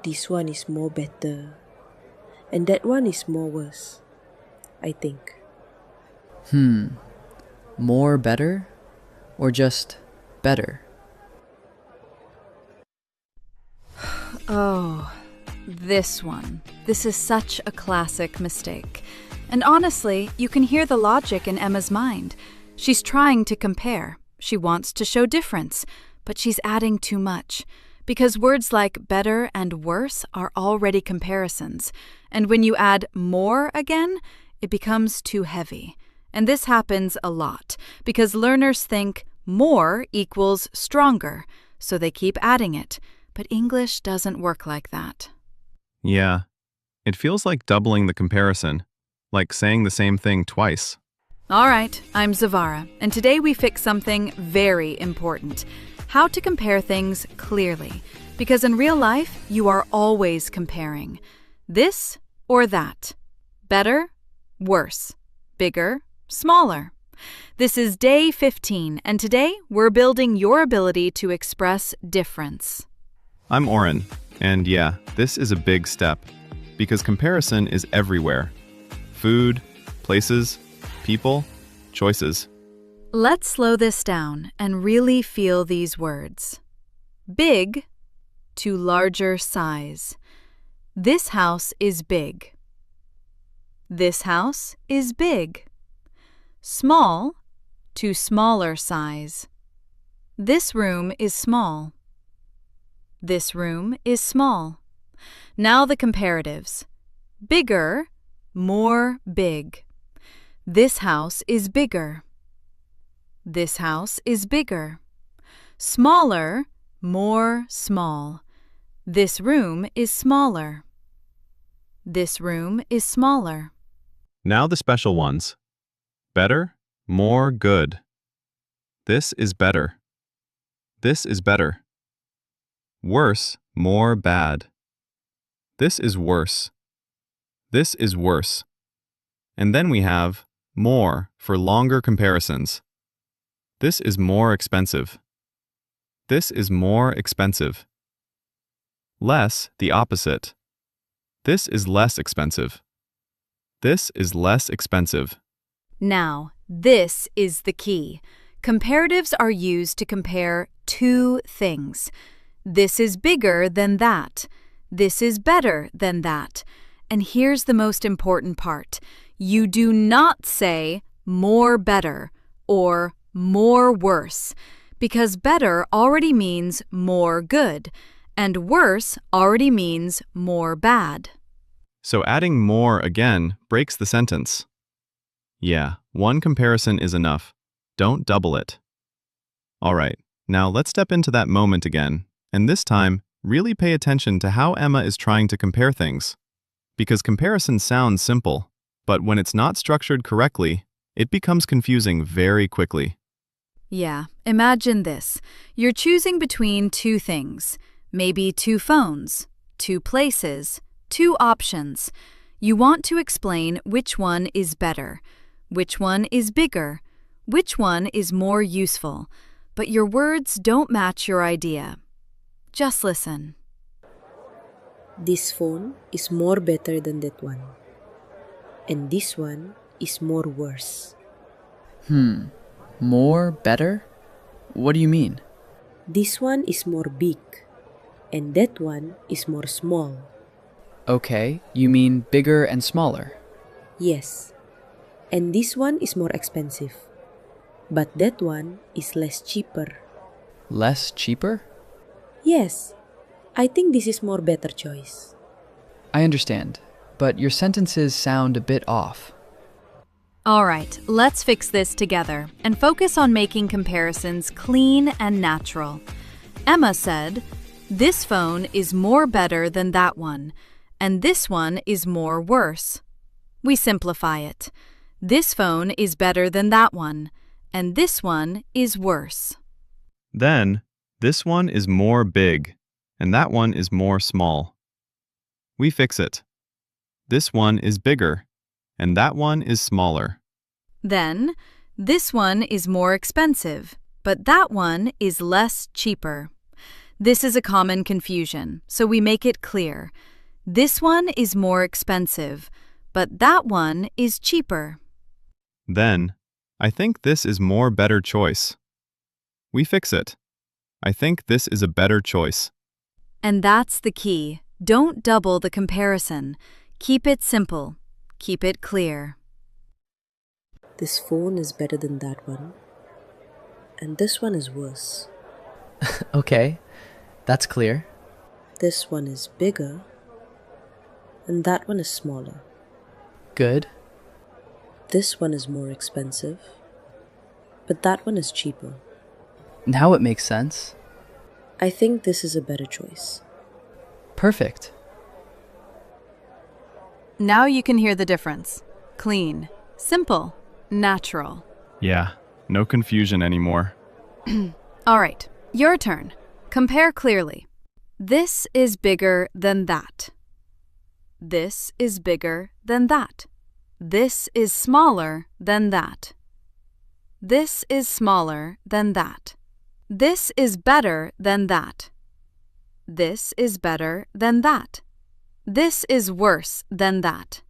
This one is more better, and that one is more worse, I think. More better or just better? Oh, this one. This is such a classic mistake. And honestly, you can hear the logic in Emma's mind. She's trying to compare. She wants to show difference, but she's adding too much. Because words like better and worse are already comparisons. And when you add more again, it becomes too heavy. And this happens a lot, because learners think more equals stronger, so they keep adding it. But English doesn't work like that. Yeah, it feels like doubling the comparison, like saying the same thing twice. All right, I'm Zavara, and today we fix something very important. How to compare things clearly. Because in real life, you are always comparing. This or that. Better, worse. Bigger, smaller. This is day 15, and today we're building your ability to express difference. I'm Oren, and yeah, this is a big step, because comparison is everywhere. Food, places, people, choices. Let's slow this down and really feel these words. Big to larger size. This house is big. This house is big. Small to smaller size. This room is small. This room is small. Now the comparatives. Bigger, more big. This house is bigger. This house is bigger. Smaller, more small. This room is smaller. This room is smaller. Now the special ones. Better, more good. This is better. This is better. Worse, more bad. This is worse. This is worse. And then we have more for longer comparisons. This is more expensive. This is more expensive. Less, the opposite. This is less expensive. This is less expensive. Now, this is the key. Comparatives are used to compare two things. This is bigger than that. This is better than that. And here's the most important part. You do not say more better or more worse, because better already means more good, and worse already means more bad. So adding more again breaks the sentence. Yeah, one comparison is enough. Don't double it. All right, now let's step into that moment again, and this time, really pay attention to how Emma is trying to compare things. Because comparison sounds simple, but when it's not structured correctly, it becomes confusing very quickly. Yeah, imagine this. You're choosing between two things, maybe two phones, two places, two options. You want to explain which one is better, which one is bigger, which one is more useful, but your words don't match your idea. Just listen. This phone is more better than that one. And this one is more worse. More better? What do you mean? This one is more big. And that one is more small. Okay, you mean bigger and smaller. Yes. And this one is more expensive. But that one is less cheaper. Less cheaper? Yes. I think this is more better choice. I understand, but your sentences sound a bit off. All right, let's fix this together and focus on making comparisons clean and natural. Emma said, "This phone is more better than that one, and this one is more worse." We simplify it. This phone is better than that one, and this one is worse. Then, this one is more big, and that one is more small. We fix it. This one is bigger, and that one is smaller. Then, this one is more expensive, but that one is less cheaper. This is a common confusion, so we make it clear. This one is more expensive, but that one is cheaper. Then, I think this is more better choice. We fix it. I think this is a better choice. And that's the key. Don't double the comparison. Keep it simple. Keep it clear. This phone is better than that one. And this one is worse. Okay, that's clear. This one is bigger. And that one is smaller. Good. This one is more expensive. But that one is cheaper. Now it makes sense. I think this is a better choice. Perfect. Now you can hear the difference. Clean, simple, natural. Yeah, no confusion anymore. All right, your turn. Compare clearly. This is bigger than that. This is bigger than that. This is smaller than that. This is smaller than that. This is better than that. This is better than that. This is worse than that.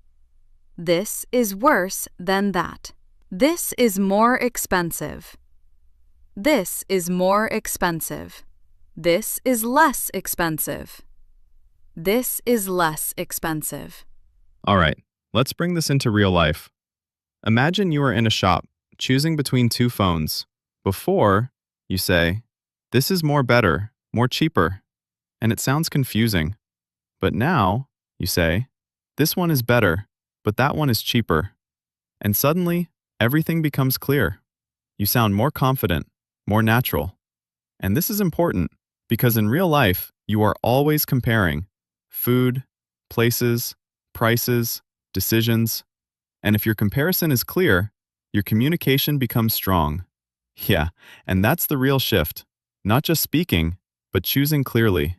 This is worse than that. This is more expensive. This is more expensive. This is less expensive. This is less expensive. All right, let's bring this into real life. Imagine you are in a shop, choosing between two phones. Before, you say, this is more better, more cheaper, and it sounds confusing. But now, you say, this one is better, but that one is cheaper. And suddenly, everything becomes clear. You sound more confident, more natural. And this is important because in real life, you are always comparing food, places, prices, decisions. And if your comparison is clear, your communication becomes strong. Yeah, and that's the real shift. Not just speaking, but choosing clearly.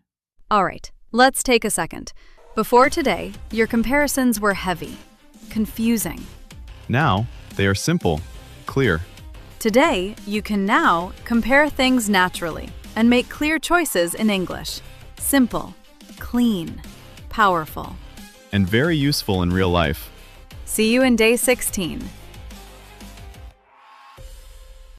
All right, let's take a second. Before today, your comparisons were heavy, confusing. Now, they are simple, clear. Today, you can now compare things naturally and make clear choices in English. Simple, clean, powerful. And very useful in real life. See you in day 16.